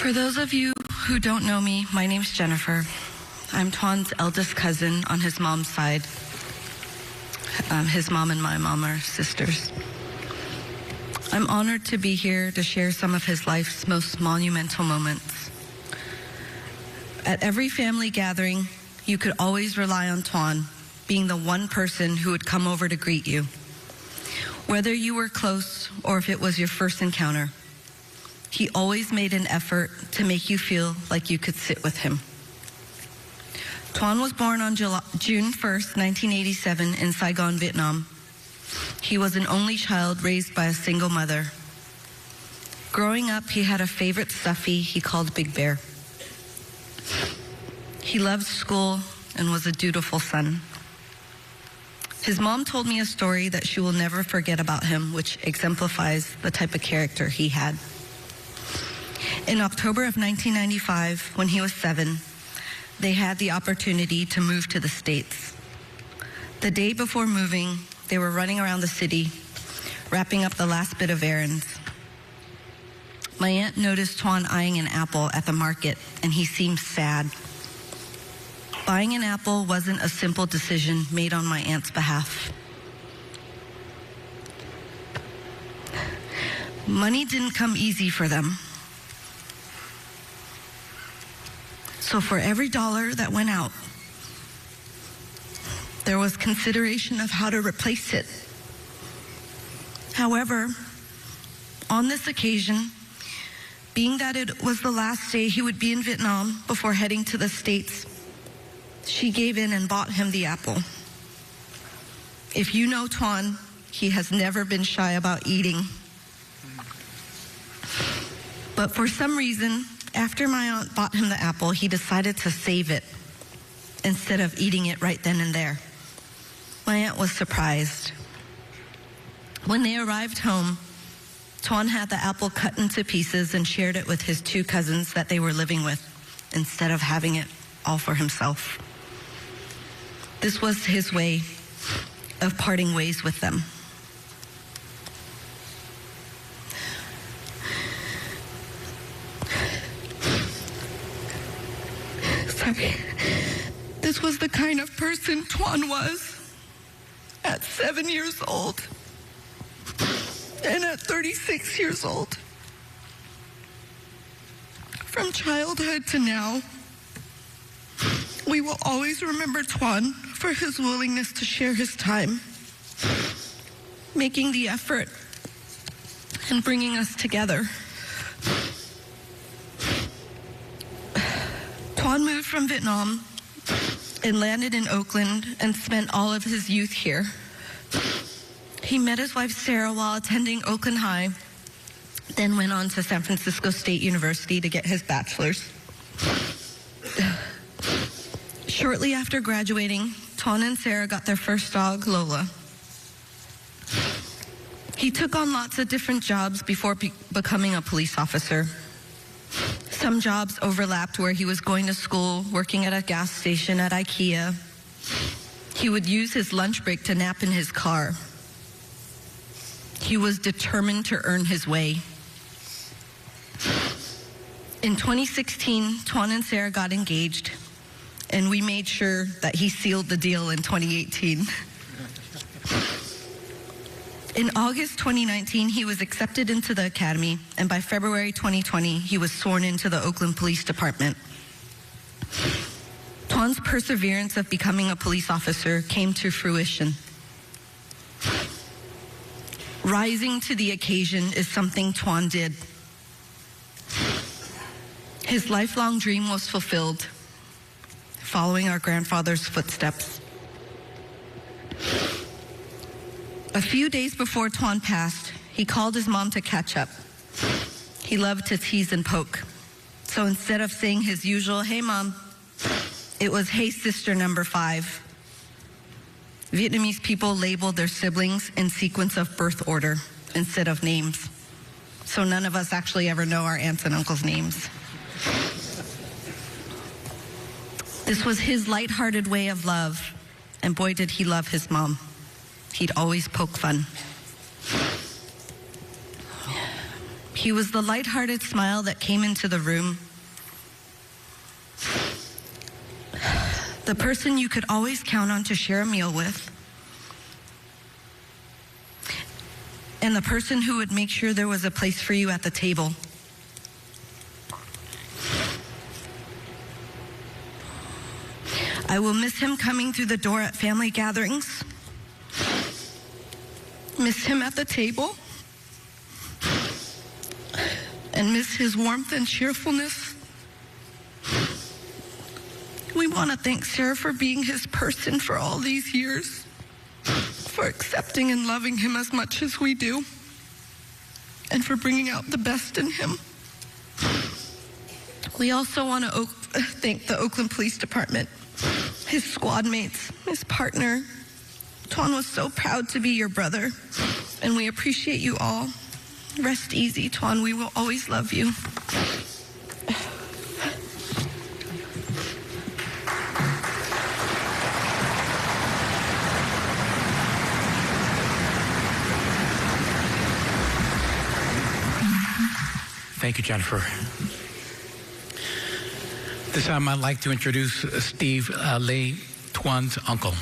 For those of you who don't know me, my name's Jennifer. I'm Tuan's eldest cousin on his mom's side. His mom and my mom are sisters. I'm honored to be here to share some of his life's most monumental moments. At every family gathering, you could always rely on Tuan being the one person who would come over to greet you. Whether you were close or if it was your first encounter, he always made an effort to make you feel like you could sit with him. Tuan was born on June 1st, 1987 in Saigon, Vietnam. He was an only child raised by a single mother. Growing up, he had a favorite stuffy he called Big Bear. He loved school and was a dutiful son. His mom told me a story that she will never forget about him, which exemplifies the type of character he had. In October of 1995, when he was 7, they had the opportunity to move to the States. The day before moving, they were running around the city, wrapping up the last bit of errands. My aunt noticed Tuan eyeing an apple at the market, and he seemed sad. Buying an apple wasn't a simple decision made on my aunt's behalf. Money didn't come easy for them. So for every dollar that went out, there was consideration of how to replace it. However, on this occasion, being that it was the last day he would be in Vietnam before heading to the States, she gave in and bought him the apple. If you know Tuan, he has never been shy about eating. But for some reason, after my aunt bought him the apple, he decided to save it instead of eating it right then and there. My aunt was surprised. When they arrived home, Tuan had the apple cut into pieces and shared it with his 2 cousins that they were living with, instead of having it all for himself. This was his way of parting ways with them. Sorry. This was the kind of person Tuan was at 7 years old and at 36 years old. From childhood to now, we will always remember Tuan for his willingness to share his time, making the effort and bringing us together. Tuan moved from Vietnam and landed in Oakland and spent all of his youth here. He met his wife Sarah while attending Oakland High, then went on to San Francisco State University to get his bachelor's. Shortly after graduating, Tuan and Sarah got their first dog, Lola. He took on lots of different jobs before becoming a police officer. Some jobs overlapped where he was going to school, working at a gas station, at IKEA. He would use his lunch break to nap in his car. He was determined to earn his way. In 2016, Tuan and Sarah got engaged, and we made sure that he sealed the deal in 2018. In August 2019, he was accepted into the academy, and by February 2020, he was sworn into the Oakland Police Department. Tuan's perseverance of becoming a police officer came to fruition. Rising to the occasion is something Tuan did. His lifelong dream was fulfilled, following our grandfather's footsteps. A few days before Tuan passed, he called his mom to catch up. He loved to tease and poke. So instead of saying his usual, "Hey, Mom," it was, "Hey, sister number 5. Vietnamese people labeled their siblings in sequence of birth order instead of names. So none of us actually ever know our aunts and uncles' names. This was his lighthearted way of love, and boy did he love his mom. He'd always poke fun. He was the lighthearted smile that came into the room. The person you could always count on to share a meal with. And the person who would make sure there was a place for you at the table. I will miss him coming through the door at family gatherings. Miss him at the table. And miss his warmth and cheerfulness. We want to thank Sarah for being his person for all these years, for accepting and loving him as much as we do, and for bringing out the best in him. We also want to thank the Oakland Police Department, his squad mates, his partner. Tuan was so proud to be your brother, and we appreciate you all. Rest easy, Tuan. We will always love you. Thank you, Jennifer. This time I'd like to introduce Steve Lee, Tuan's uncle.